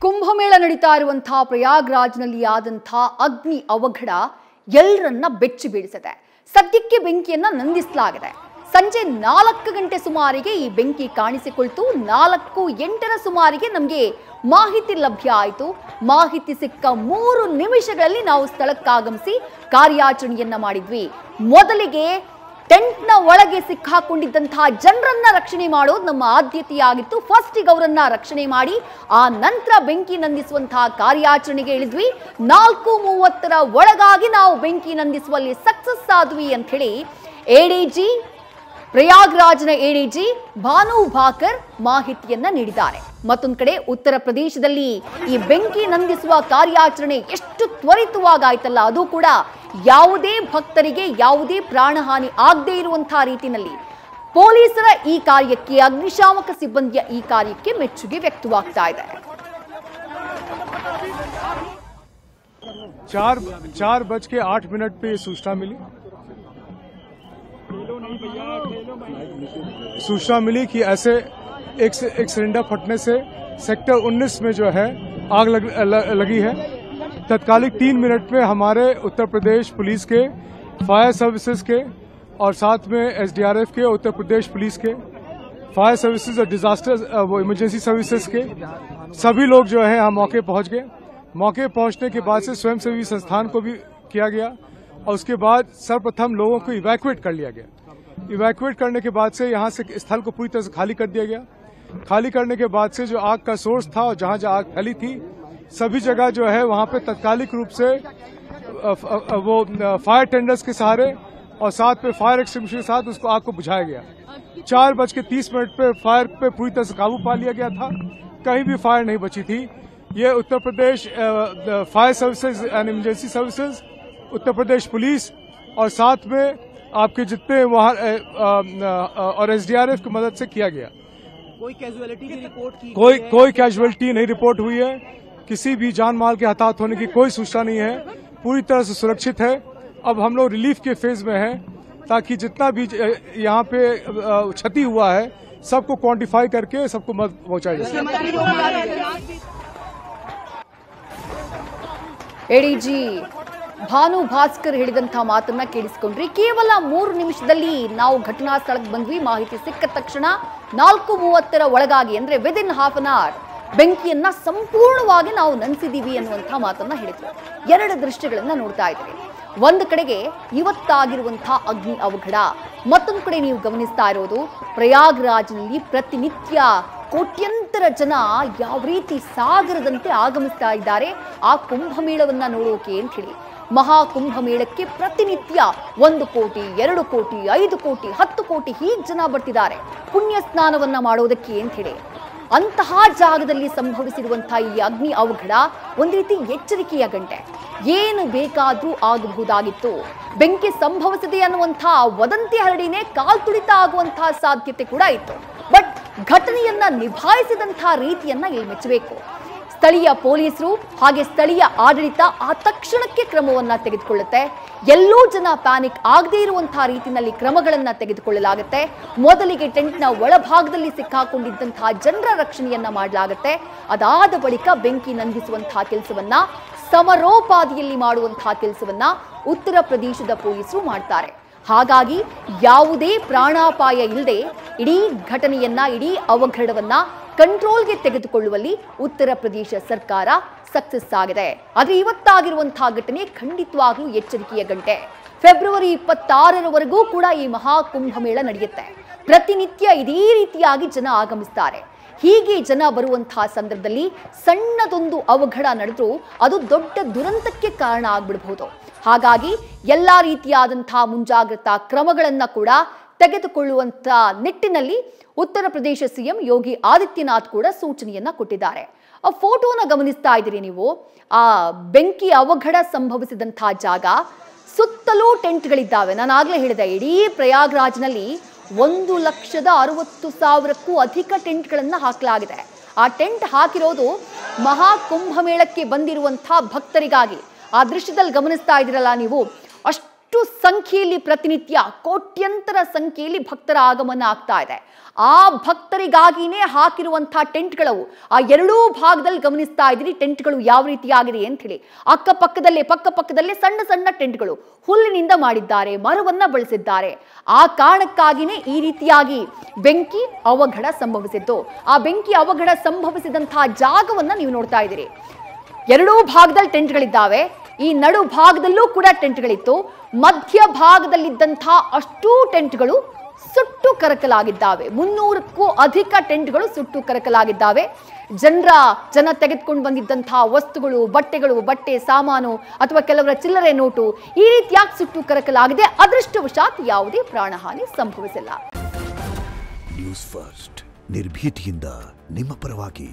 ಕುಂಭಮೇಳ ನಡೀತಾ ಇರುವಂತಹ ಪ್ರಯಾಗ್ರಾಜ್ನಲ್ಲಿ ಆದಂತಹ ಅಗ್ನಿ ಅವಘಡ ಎಲ್ಲರನ್ನ ಬೆಚ್ಚಿ ಬೀಳಿಸಿದೆ. ಸದ್ಯಕ್ಕೆ ಬೆಂಕಿಯನ್ನ ನಂದಿಸಲಾಗಿದೆ. ಸಂಜೆ 4 ಗಂಟೆ ಸುಮಾರಿಗೆ ಈ ಬೆಂಕಿ ಕಾಣಿಸಿಕೊಳ್ತು. 4:08 ಸುಮಾರಿಗೆ ನಮಗೆ ಮಾಹಿತಿ ಲಭ್ಯ ಆಯಿತು. ಮಾಹಿತಿ ಸಿಕ್ಕ 3 ನಿಮಿಷಗಳಲ್ಲಿ ನಾವು ಸ್ಥಳಕ್ಕಾಗಮಿಸಿ ಕಾರ್ಯಾಚರಣೆಯನ್ನ ಮಾಡಿದ್ವಿ. ಮೊದಲಿಗೆ ಟೆಂಟ್ನ ಒಳಗೆ ಸಿಕ್ಕಾಕೊಂಡಿದ್ದಂತಹ ಜನರನ್ನ ರಕ್ಷಣೆ ಮಾಡೋದು ನಮ್ಮ ಆದ್ಯತೆಯಾಗಿತ್ತು. ಫಸ್ಟಿಗೆ ಅವರನ್ನ ರಕ್ಷಣೆ ಮಾಡಿ ಆ ನಂತರ ಬೆಂಕಿ ನಂದಿಸುವಂತಹ ಕಾರ್ಯಾಚರಣೆಗೆ ಇಳಿದ್ವಿ. 4:30 ಒಳಗಾಗಿ ನಾವು ಬೆಂಕಿ ನಂದಿಸುವಲ್ಲಿ ಸಕ್ಸಸ್ ಆದ್ವಿ ಅಂತ ಹೇಳಿ ಎಡಿಜಿ ಪ್ರಯಾಗ್ರಾಜ್ನ ಎಡಿಜಿ ಭಾನು ಭಾಕರ್ ಮಾಹಿತಿಯನ್ನ ನೀಡಿದ್ದಾರೆ. ಮತ್ತೊಂದು ಕಡೆ ಉತ್ತರ ಪ್ರದೇಶದಲ್ಲಿ ಈ ಬೆಂಕಿ ನಂದಿಸುವ ಕಾರ್ಯಾಚರಣೆ ಎಷ್ಟು ತ್ವರಿತವಾಗಾಯ್ತಲ್ಲ, ಅದು ಕೂಡ ಯಾವುದೇ ಭಕ್ತರಿಗೆ ಯಾವುದೇ ಪ್ರಾಣಹಾನಿ ಆಗದೇ ಇರುವಂತಹ ರೀತಿಯಲ್ಲಿ ಪೊಲೀಸರ ಈ ಕಾರ್ಯಕ್ಕೆ, ಅಗ್ನಿಶಾಮಕ ಸಿಬ್ಬಂದಿಯ ಈ ಕಾರ್ಯಕ್ಕೆ ಮೆಚ್ಚುಗೆ ವ್ಯಕ್ತವಾಗ್ತಾ ಇದೆ. 4:08 पे सूचना मिली कि ऐसे एक सिलेंडर फटने से सेक्टर 19 में जो है आग लगी है। तत्कालिक 3 मिनट में हमारे उत्तर प्रदेश पुलिस के, फायर सर्विसेज के और साथ में एसडीआरएफ के, उत्तर प्रदेश पुलिस के, फायर सर्विसेज और डिजास्टर इमरजेंसी सर्विसेज के सभी लोग जो है यहाँ मौके पहुंच गए। मौके पहुंचने के बाद से स्वयंसेवी संस्थान को भी किया गया और उसके बाद सर्वप्रथम लोगों को इवैक्यूएट कर लिया गया। इवैक्यूएट करने के बाद से यहाँ से स्थल को पूरी तरह से खाली कर दिया गया। खाली करने के बाद से जो आग का सोर्स था और जहाँ जहाँ आग फैली थी सभी जगह जो है वहाँ पे तत्कालिक रूप से वो फायर टेंडर्स के सहारे और साथ में फायर एक्सटिंग्विशर के साथ उसको आग को बुझाया गया। 4:30 पे फायर पे पूरी तरह से काबू पा लिया गया था। कहीं भी फायर नहीं बची थी। ये Uttar Pradesh fire services and emergency services, Uttar Pradesh police और साथ में आपके जितने वहाँ और एसडीआरएफ की मदद से किया गया। कोई कैजुअलिटी की रिपोर्ट की? कोई कैजुअलिटी नहीं रिपोर्ट हुई है। किसी भी जान माल के हताहत होने की कोई सूचना नहीं है। पूरी तरह से सुरक्षित है। अब हम लोग रिलीफ के फेज में हैं ताकि जितना भी यहाँ पे क्षति हुआ है सबको क्वांटिफाई करके सबको मदद पहुंचाई जाए। ಎಡಿಜಿ ಭಾನು ಭಾಸ್ಕರ್ ಹೇಳಿದಂತಹ ಮಾತನ್ನ ಕೇಳಿಸಿಕೊಂಡ್ರಿ. ಕೇವಲ 3 ನಿಮಿಷದಲ್ಲಿ ನಾವು ಘಟನಾ ಸ್ಥಳಕ್ಕೆ ಬಂದ್ವಿ. ಮಾಹಿತಿ ಸಿಕ್ಕ ತಕ್ಷಣ 4:30 ಒಳಗಾಗಿ, ಅಂದ್ರೆ ವಿದಿನ್ ಹಾಫ್ ಅನ್ ಅವರ್ ಬೆಂಕಿಯನ್ನ ಸಂಪೂರ್ಣವಾಗಿ ನಾವು ನಂದಿಸಿದೀವಿ ಅನ್ನುವಂತಹ ಮಾತನ್ನ ಹೇಳಿದ್ರು. 2 ದೃಶ್ಯಗಳನ್ನ ನೋಡ್ತಾ ಇದ್ದೀವಿ. ಒಂದು ಕಡೆಗೆ ಇವತ್ತಾಗಿರುವಂತಹ ಅಗ್ನಿ ಅವಘಡ, ಮತ್ತೊಂದು ಕಡೆ ನೀವು ಗಮನಿಸ್ತಾ ಇರೋದು ಪ್ರಯಾಗ್ರಾಜ್ನಲ್ಲಿ ಪ್ರತಿನಿತ್ಯ ಕೋಟ್ಯಂತರ ಜನ ಯಾವ ರೀತಿ ಸಾಗರದಂತೆ ಆಗಮಿಸ್ತಾ ಇದ್ದಾರೆ ಆ ಕುಂಭಮೇಳವನ್ನ ನೋಡೋಕೆ ಅಂತ ಹೇಳಿ. ಮಹಾ ಕುಂಭಮೇಳಕ್ಕೆ ಪ್ರತಿನಿತ್ಯ 1 ಕೋಟಿ, 2 ಕೋಟಿ, 5 ಕೋಟಿ, 10 ಕೋಟಿ ಹೀಗೆ ಜನ ಬರ್ತಿದ್ದಾರೆ ಪುಣ್ಯ ಸ್ನಾನವನ್ನ ಮಾಡೋದಕ್ಕೆ ಅಂತ ಹೇಳಿ. ಅಂತಹ ಜಾಗದಲ್ಲಿ ಸಂಭವಿಸಿರುವಂತಹ ಈ ಅಗ್ನಿ ಅವಘಡ ಒಂದು ರೀತಿ ಎಚ್ಚರಿಕೆಯ ಗಂಟೆ. ಏನು ಬೇಕಾದ್ರೂ ಆಗಬಹುದಾಗಿತ್ತು. ಬೆಂಕಿ ಸಂಭವಿಸಿದೆ ಅನ್ನುವಂತಹ ವದಂತಿ ಹರಡಿನೇ ಕಾಲ್ತುಳಿತ ಆಗುವಂತಹ ಸಾಧ್ಯತೆ ಕೂಡ ಇತ್ತು. ಬಟ್ ಘಟನೆಯನ್ನ ನಿಭಾಯಿಸಿದಂತಹ ರೀತಿಯನ್ನ ಇಲ್ಲಿ ಮೆಚ್ಚಬೇಕು. ಸ್ಥಳೀಯ ಪೊಲೀಸರು ಹಾಗೆ ಸ್ಥಳೀಯ ಆಡಳಿತ ಆ ತಕ್ಷಣಕ್ಕೆ ಕ್ರಮವನ್ನ ತೆಗೆದುಕೊಳ್ಳುತ್ತೆ. ಎಲ್ಲೂ ಜನ ಪ್ಯಾನಿಕ್ ಆಗದೇ ಇರುವಂತಹ ರೀತಿಯಲ್ಲಿ ಕ್ರಮಗಳನ್ನ ತೆಗೆದುಕೊಳ್ಳಲಾಗುತ್ತೆ. ಮೊದಲಿಗೆ ಟೆಂಟ್ನ ಒಳಭಾಗದಲ್ಲಿ ಸಿಕ್ಕಾಕೊಂಡಿದ್ದಂತಹ ಜನರ ರಕ್ಷಣೆಯನ್ನ ಮಾಡಲಾಗುತ್ತೆ. ಅದಾದ ಬಳಿಕ ಬೆಂಕಿ ನಂದಿಸುವಂತಹ ಕೆಲಸವನ್ನ, ಸಮರೋಪಾದಿಯಲ್ಲಿ ಮಾಡುವಂತಹ ಕೆಲಸವನ್ನ ಉತ್ತರ ಪ್ರದೇಶದ ಪೊಲೀಸರು ಮಾಡ್ತಾರೆ. ಹಾಗಾಗಿ ಯಾವುದೇ ಪ್ರಾಣಾಪಾಯ ಇಲ್ಲದೆ ಇಡೀ ಘಟನೆಯನ್ನ, ಇಡೀ ಅವಘಡವನ್ನ ಕಂಟ್ರೋಲ್ಗೆ ತೆಗೆದುಕೊಳ್ಳುವಲ್ಲಿ ಉತ್ತರ ಪ್ರದೇಶ ಸರ್ಕಾರ ಸಕ್ಸಸ್ ಆಗಿದೆ. ಆದರೆ ಇವತ್ತಾಗಿರುವಂತಹ ಘಟನೆ ಖಂಡಿತವಾಗ್ಲೂ ಎಚ್ಚರಿಕೆಯ ಗಂಟೆ. ಫೆಬ್ರವರಿ 26ರವರೆಗೂ ಕೂಡ ಈ ಮಹಾ ಕುಂಭಮೇಳ ನಡೆಯುತ್ತೆ. ಪ್ರತಿನಿತ್ಯ ಇದೇ ರೀತಿಯಾಗಿ ಜನ ಆಗಮಿಸ್ತಾರೆ. ಹೀಗೆ ಜನ ಬರುವಂತಹ ಸಂದರ್ಭದಲ್ಲಿ ಸಣ್ಣದೊಂದು ಅವಘಡ ನಡೆದ್ರೂ ಅದು ದೊಡ್ಡ ದುರಂತಕ್ಕೆ ಕಾರಣ ಆಗ್ಬಿಡಬಹುದು. ಹಾಗಾಗಿ ಎಲ್ಲಾ ರೀತಿಯಾದಂತಹ ಮುಂಜಾಗ್ರತಾ ಕ್ರಮಗಳನ್ನ ಕೂಡ ತೆಗೆದುಕೊಳ್ಳುವಂತ ನಿಟ್ಟಿನಲ್ಲಿ ಉತ್ತರ ಪ್ರದೇಶ ಸಿಎಂ ಯೋಗಿ ಆದಿತ್ಯನಾಥ್ ಕೂಡ ಸೂಚನೆಯನ್ನ ಕೊಟ್ಟಿದ್ದಾರೆ. ಆ ಫೋಟೋನ ಗಮನಿಸ್ತಾ ಇದ್ದೀರಿ ನೀವು. ಆ ಬೆಂಕಿ ಅವಘಡ ಸಂಭವಿಸಿದಂತಹ ಜಾಗ ಸುತ್ತಲೂ ಟೆಂಟ್ಗಳಿದ್ದಾವೆ. ನಾನು ಆಗ್ಲೇ ಹೇಳಿದೆ, ಇಡೀ ಪ್ರಯಾಗ್ರಾಜ್ನಲ್ಲಿ 1,60,000ಕ್ಕೂ ಅಧಿಕ ಟೆಂಟ್ಗಳನ್ನ ಹಾಕಲಾಗಿದೆ. ಆ ಟೆಂಟ್ ಹಾಕಿರೋದು ಮಹಾ ಕುಂಭಮೇಳಕ್ಕೆ ಬಂದಿರುವಂತಹ ಭಕ್ತರಿಗಾಗಿ. ಆ ದೃಶ್ಯದಲ್ಲಿ ಗಮನಿಸ್ತಾ ಇದ್ದೀರಲ್ಲ ನೀವು, ಅಷ್ಟು ಎಷ್ಟು ಸಂಖ್ಯೆಯಲ್ಲಿ ಪ್ರತಿನಿತ್ಯ ಕೋಟ್ಯಂತರ ಸಂಖ್ಯೆಯಲ್ಲಿ ಭಕ್ತರ ಆಗಮನ ಆಗ್ತಾ ಇದೆ. ಆ ಭಕ್ತರಿಗಾಗಿನೇ ಹಾಕಿರುವಂತಹ ಟೆಂಟ್ಗಳು ಆ ಎರಡೂ ಭಾಗದಲ್ಲಿ ಗಮನಿಸ್ತಾ ಇದ್ದೀರಿ ಟೆಂಟ್ಗಳು ಯಾವ ರೀತಿಯಾಗಿದೆ ಅಂತ ಹೇಳಿ. ಪಕ್ಕಪಕ್ಕದಲ್ಲೇ ಸಣ್ಣ ಸಣ್ಣ ಟೆಂಟ್ಗಳು ಹುಲ್ಲಿನಿಂದ ಮಾಡಿದ್ದಾರೆ, ಮರವನ್ನ ಬಳಸಿದ್ದಾರೆ. ಆ ಕಾರಣಕ್ಕಾಗಿನೇ ಈ ರೀತಿಯಾಗಿ ಬೆಂಕಿ ಅವಘಡ ಸಂಭವಿಸಿತ್ತು. ಆ ಬೆಂಕಿ ಅವಘಡ ಸಂಭವಿಸಿದಂತಹ ಜಾಗವನ್ನ ನೀವು ನೋಡ್ತಾ ಇದ್ದೀರಿ. ಎರಡೂ ಭಾಗದಲ್ಲಿ ಟೆಂಟ್ಗಳಿದ್ದಾವೆ. ಈ ನಡು ಭಾಗದಲ್ಲೂ ಕೂಡ ಟೆಂಟ್ಗಳಿತ್ತು. ಮಧ್ಯ ಭಾಗದಲ್ಲಿದ್ದಂತಹ ಅಷ್ಟೂ ಟೆಂಟ್ಗಳು ಸುಟ್ಟು ಕರಕಲಾಗಿದ್ದಾವೆ. 300ಕ್ಕೂ ಅಧಿಕ ಟೆಂಟ್ಗಳು ಸುಟ್ಟು ಕರಕಲಾಗಿದ್ದಾವೆ. ಜನ ತೆಗೆದುಕೊಂಡು ಬಂದಿದ್ದಂತಹ ವಸ್ತುಗಳು, ಬಟ್ಟೆ ಸಾಮಾನು ಅಥವಾ ಕೆಲವರ ಚಿಲ್ಲರೆ ನೋಟು ಈ ರೀತಿಯಾಗಿ ಸುಟ್ಟು ಕರಕಲಾಗಿದೆ. ಅದೃಷ್ಟವಶಾತ್ ಯಾವುದೇ ಪ್ರಾಣಹಾನಿ ಸಂಭವಿಸಿಲ್ಲ. ನ್ಯೂಸ್ ಫಸ್ಟ್ ನಿರ್ಭೀತಿಯಿಂದ ನಿಮ್ಮ ಪರವಾಗಿ.